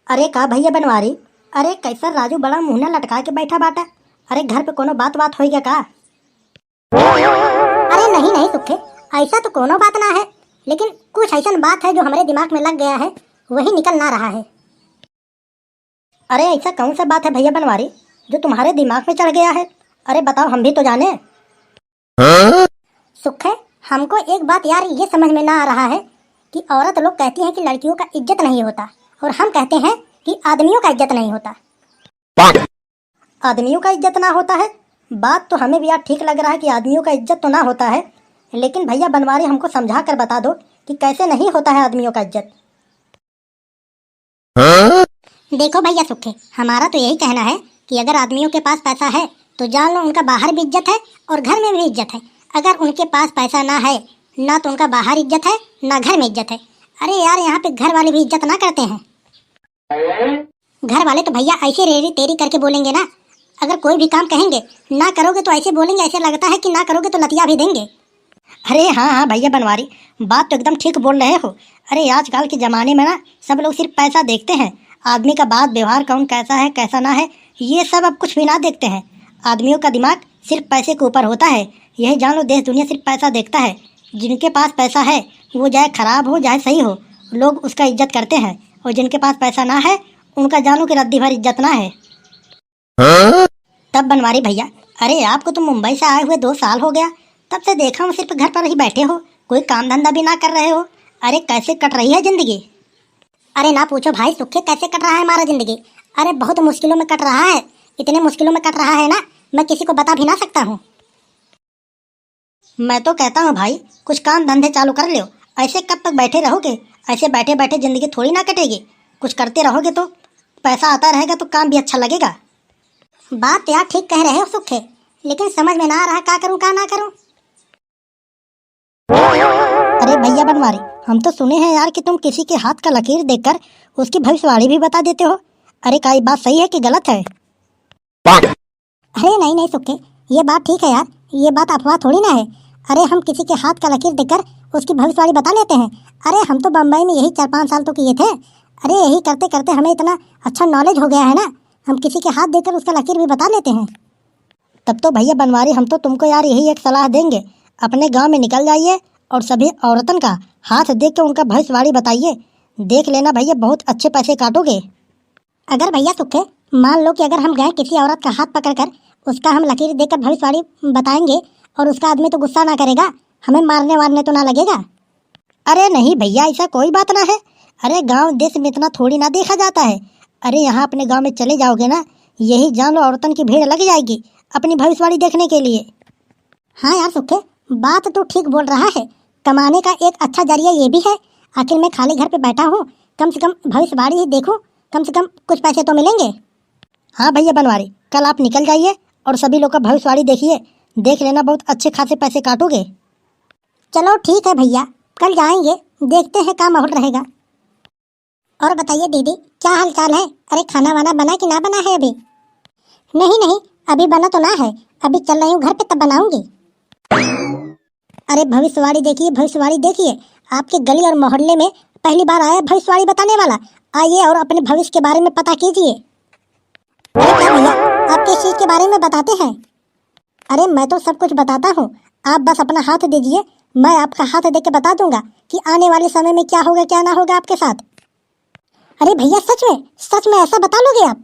अरे का भैया बनवारी। अरे कैसा राजू बड़ा मुंह न लटका के बैठा बाटा। अरे घर पे कोनो बात हो गया का? अरे नहीं नहीं सुखे, ऐसा तो कोनो बात ना है, लेकिन कुछ ऐसा बात है जो हमारे दिमाग में लग गया है, वही निकल ना रहा है। अरे ऐसा कौन सा बात है भैया बनवारी जो तुम्हारे दिमाग में चढ़ गया है? अरे बताओ, हम भी तो जाने। सुखे, हमको एक बात यार ये समझ में ना आ रहा है कि औरत लोग कहती हैं कि लड़कियों का इज्जत नहीं होता, और हम कहते हैं कि आदमियों का इज्जत नहीं होता। आदमियों का इज्जत ना होता है? बात तो हमें भी यार ठीक लग रहा है कि आदमियों का इज्जत तो ना होता है, लेकिन भैया बनवारी हमको समझा कर बता दो कि कैसे नहीं होता है आदमियों का इज्जत। देखो भैया सुखे, हमारा तो यही कहना है कि अगर आदमियों के पास पैसा है तो जान लो उनका बाहर भी इज्जत है और घर में भी इज्जत है। अगर उनके पास पैसा ना है, ना तो उनका बाहर इज्जत है ना घर में इज्जत है। अरे यार, यहाँ पे घर वाले भी इज्जत ना करते हैं। घर वाले तो भैया ऐसे रेरी तेरी करके बोलेंगे ना। अगर कोई भी काम कहेंगे ना करोगे तो ऐसे बोलेंगे, ऐसे लगता है कि ना करोगे तो लतिया भी देंगे। अरे हाँ हाँ भैया बनवारी, बात तो एकदम ठीक बोल रहे हो। अरे आजकल के ज़माने में ना सब लोग सिर्फ पैसा देखते हैं। आदमी का बात व्यवहार कौन कैसा है कैसा ना है ये सब अब कुछ भी ना देखते हैं। आदमियों का दिमाग सिर्फ पैसे के ऊपर होता है। यही जान लो, देश दुनिया सिर्फ पैसा देखता है। जिनके पास पैसा है वो चाहे खराब हो चाहे सही हो, लोग उसका इज्जत करते हैं, और जिनके पास पैसा ना है उनका जानो कि रद्दी भर इज्जत ना है। तब बनवारी भैया, अरे आपको तो मुंबई से आए हुए 2 साल हो गया, तब से देखा हूँ सिर्फ घर पर ही बैठे हो, कोई काम धंधा भी ना कर रहे हो। अरे कैसे कट रही है जिंदगी? अरे ना पूछो भाई सुखे, कैसे कट रहा है हमारा जिंदगी। अरे बहुत मुश्किलों में कट रहा है, इतने मुश्किलों में कट रहा है ना, मैं किसी को बता भी ना सकता हूँ। मैं तो कहता हूँ भाई, कुछ काम धंधे चालू कर लो। ऐसे कब तक बैठे रहोगे? ऐसे बैठे बैठे जिंदगी थोड़ी ना कटेगी। कुछ करते रहोगे तो पैसा आता रहेगा तो काम भी अच्छा लगेगा। बात यार ठीक कह रहे हो सुखे, लेकिन समझ में ना आ रहा क्या करूँ क्या ना करूँ। अरे भैया बनवारी, हम तो सुने हैं यार कि तुम किसी के हाथ का लकीर देखकर उसकी भविष्यवाणी भी बता देते हो। अरे क्या ये बात सही है कि गलत है? अरे नहीं नहीं सुखे, ये बात ठीक है यार, ये बात अफवाह थोड़ी ना है। अरे हम किसी के हाथ का लकीर देखकर उसकी भविष्यवाणी बता लेते हैं। अरे हम तो बम्बई में यही 4-5 साल तो किए थे। अरे यही करते करते हमें इतना अच्छा नॉलेज हो गया है ना, हम किसी के हाथ देखकर उसका लकीर भी बता लेते हैं। तब तो भैया बनवारी, हम तो तुमको यार यही एक सलाह देंगे, अपने गांव में निकल जाइए और सभी औरतन का हाथ देख के उनका भविष्यवाणी बताइए। देख लेना भैया, बहुत अच्छे पैसे काटोगे। अगर भैया सुखे, मान लो कि अगर हम गए किसी औरत का हाथ पकड़कर उसका हम लकीर देकर भविष्यवाणी बताएंगे और उसका आदमी तो गुस्सा ना करेगा, हमें मारने वारने तो ना लगेगा? अरे नहीं भैया, ऐसा कोई बात ना है। अरे गांव देश में इतना थोड़ी ना देखा जाता है। अरे यहाँ अपने गांव में चले जाओगे ना, यही जान लो औरतन की भीड़ लग जाएगी अपनी भविष्यवाणी देखने के लिए। हाँ यार सुखे, बात तो ठीक बोल रहा है। कमाने का एक अच्छा जरिया ये भी है। आखिर मैं खाली घर पे बैठा हूँ, कम से कम भविष्यवाणी ही देखूँ, कम से कम कुछ पैसे तो मिलेंगे। हाँ भैया बनवारी, कल आप निकल जाइए और सभी लोग का भविष्यवाणी देखिए। देख लेना, बहुत अच्छे खासे पैसे काटोगे। चलो ठीक है भैया, कल जाएंगे, देखते हैं क्या माहौल रहेगा। और बताइए दीदी, क्या हाल चाल है? अरे खाना वाना बना कि ना बना है अभी? नहीं नहीं, अभी बना तो ना है, अभी चल रही हूँ घर पे तब बनाऊंगी। अरे भविष्यवाणी देखिए, भविष्यवाणी देखिए, आपके गली और मोहल्ले में पहली बार आया भविष्यवाणी बताने वाला। आइए और अपने भविष्य के बारे में पता कीजिए। अरे क्या भैया, आप किस चीज के बारे में बताते हैं? अरे मैं तो सब कुछ बताता हूँ, आप बस अपना हाथ दीजिए, मैं आपका हाथ दे के बता दूंगा कि आने वाले समय में क्या होगा क्या ना होगा आपके साथ। अरे भैया सच में ऐसा बता लोगे आप?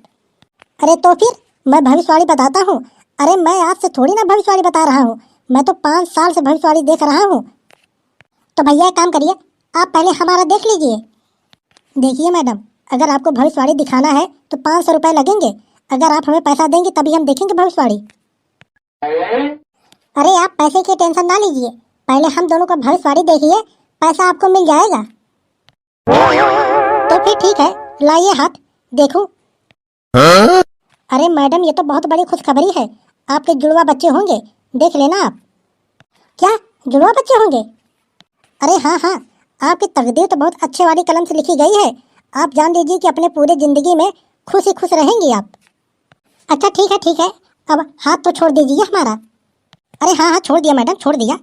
अरे तो फिर मैं भविष्यवाणी बताता हूँ। अरे मैं आपसे थोड़ी ना भविष्यवाणी बता रहा हूँ, मैं तो 5 साल से भविष्यवाणी देख रहा हूँ। तो भैया एक काम करिए, आप पहले हमारा देख लीजिए। देखिए मैडम, अगर आपको भविष्यवाणी दिखाना है तो 500 रुपये लगेंगे। अगर आप हमें पैसा देंगे तभी हम देखेंगे भविष्यवाणी। अरे आप पैसे की टेंशन ना लीजिए, पहले हम दोनों का भविष्यवाणी देखिए, पैसा आपको मिल जाएगा। तो फिर ठीक है, लाइए हाथ देखूं। अरे मैडम, ये तो बहुत बड़ी खुशखबरी है, आपके जुड़वा बच्चे होंगे, देख लेना आप। क्या जुड़वा बच्चे होंगे? अरे हाँ हाँ, आपकी तकदीर तो बहुत अच्छे वाली कलम से लिखी गई है। आप जान लीजिए कि अपने पूरे जिंदगी में खुश ही खुश रहेंगी आप। अच्छा ठीक है, अब हाथ तो छोड़ दीजिए हमारा। अरे हाँ हाँ छोड़ दिया मैडम, छोड़ दिया।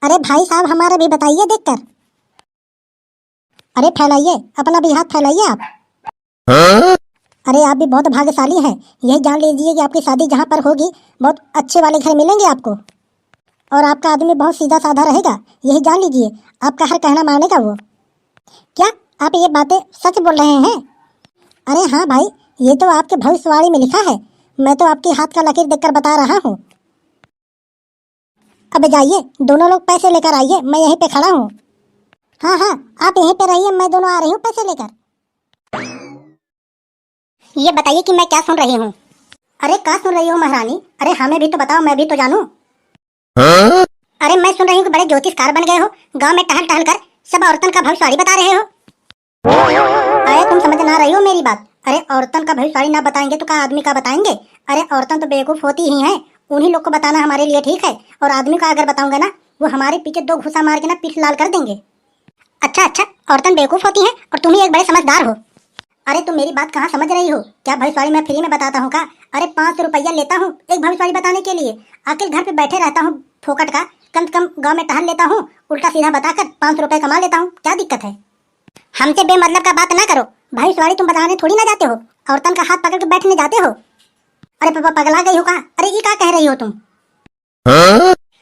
अरे भाई साहब, हमारा भी बताइए देखकर। अरे फैलाइए, अपना भी हाथ फैलाइए आप। अरे आप भी बहुत भाग्यशाली हैं। यही जान लीजिए कि आपकी शादी जहाँ पर होगी बहुत अच्छे वाले घर मिलेंगे आपको, और आपका आदमी बहुत सीधा साधा रहेगा। यही जान लीजिए, आपका हर कहना मानेगा वो। क्या आप ये बातें सच बोल रहे हैं? अरे हाँ भाई, ये तो आपके भविष्यवाणी में लिखा है। मैं तो आपकी हाथ का लकीर देखकर बता रहा हूँ। अब जाइए, दोनों लोग पैसे लेकर आइए, मैं यहीं पे खड़ा हूँ। हाँ हाँ, आप यहीं पे रहिए, मैं दोनों आ रही हूँ पैसे लेकर। ये बताइए कि मैं क्या सुन रही हूँ? अरे क्या सुन रही हो महारानी? अरे हमें भी तो बताओ, मैं भी तो जानूं। अरे मैं सुन रही हूँ कि बड़े ज्योतिषकार बन गए हो, गांव में टहल टहल कर सब औरतन का भविष्यवाणी बता रहे हो। अरे तुम समझ ना रही हो मेरी बात। अरे औरतन का भविष्यवाणी ना बताएंगे तो क्या आदमी का बताएंगे? अरे औरतन तो बेवकूफ होती ही हैं, उन्हीं लोग को बताना हमारे लिए ठीक है, और आदमी का अगर बताऊंगा ना, वो हमारे पीछे दो घुसा मार के ना पीठ लाल कर देंगे। अच्छा अच्छा, औरतन बेवकूफ होती हैं और तुम ही एक बड़े समझदार हो। अरे तुम मेरी बात कहाँ समझ रही हो? क्या भविष्यवाणी मैं फ्री में बताता हूँ का? अरे 500 रुपया लेता हूँ एक भविष्यवाणी बताने के लिए। आखिर घर पे बैठे रहता हूँ फोकट का, कम से कम गाँव में टहल लेता हूँ, उल्टा सीधा बताकर 500 रुपये कमा लेता हूँ। क्या दिक्कत है? हमसे बेमतलब का बात ना करो। भविष्यवाणी तुम बताने थोड़ी ना जाते हो, औरतन का हाथ पकड़ के बैठने जाते हो। अरे पापा पगला गई हो का? अरे ये क्या कह रही हो तुम?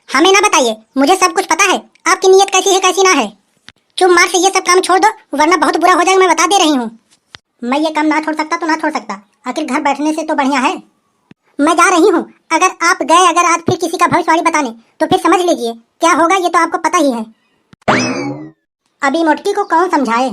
हमें ना बताइए, मुझे सब कुछ पता है, आपकी नीयत कैसी है कैसी ना है। चुप मार से ये सब काम छोड़ दो, वरना बहुत बुरा हो जाएगा, मैं बता दे रही हूँ। मैं ये काम ना छोड़ सकता तो ना छोड़ सकता, आखिर घर बैठने से तो बढ़िया है। मैं जा रही हूँ। अगर आप गए अगर आज फिर किसी का भविष्यवाणी बताने, तो फिर समझ लीजिए क्या होगा, ये तो आपको पता ही है। अभी मोटकी को कौन समझाए।